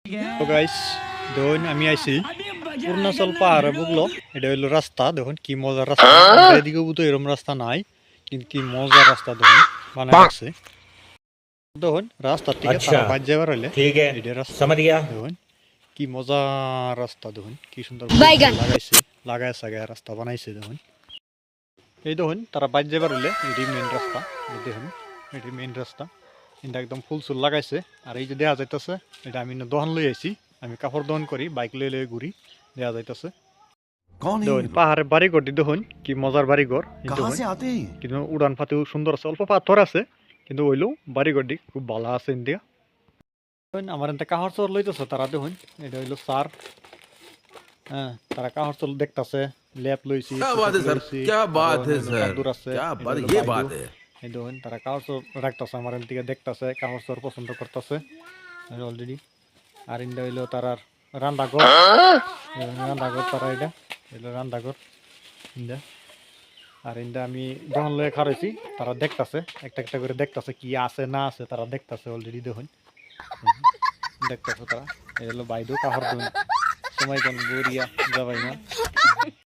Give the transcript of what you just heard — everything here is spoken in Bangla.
তো গাইস দেখুন আমি আইছি অরুণাচল পাহাড়ে বুকলো এটা হইলো রাস্তা দেখুন কি মজার রাস্তা এদিকে তো এরকম রাস্তা নাই কিন্তু কি মজার রাস্তা দেখুন বানায় রাখছে দেখুন রাস্তা থেকে তারা अच्छा বাদ যাবার হইলে ठीक है এটা রাস্তা समझ गया দেখুন কি মজার রাস্তা দেখুন কি সুন্দর ফুল লাগাইছে লাগায় সাগায় রাস্তা বানাইছে দেখুন এই দেখুন তারা বাদ যাবার হইলে এটি মেইন রাস্তা এই দেখুন এটি মেইন রাস্তা এটা একদম ফুল চুল লাগাইছে আর এই যে দেয়া যাইতেছে এটা আমি দহন লই আইছি আমি কাপড় দহন করি বাইক লই লই ঘুরি দেয়া যাইতেছে দেখুন পাহাড়ের বাড়িঘর দেখুন কি মজার বাড়িঘর কিন্তু উড়ান ফাতেও সুন্দর আছে অল্প পাথর আছে কিন্তু হইলেও বাড়িঘর দিক খুব ভালো আছে ইন্ডিয়া আমার এতে কাহর চর লইতেছে তারা দেখুন এটা হইলো সার হ্যাঁ তারা কাহর চর দেখতেছে ল্যাপ লইছি দূর আছে এই দেখুন তারা কাহর চর রাখতেছে আমার দিকে দেখতেছে কাহর চর পছন্দ করতেছে অলরেডি আর ইন্ডা হইলো তার রান্নাঘর রান্নাঘর তারা এটা হইলো রান্নাঘর ইন্ডা আর ইন্ডা আমি দহন লয়ে খারাইছি তারা দেখতেছে একটা একটা করে দেখতেছে কি আছে না আছে তারা দেখতেছে অলরেডি দেখুন দেখতেছে তারা এই হলো বাইদু কাহর সময় কোন বরিয়া যাবাই না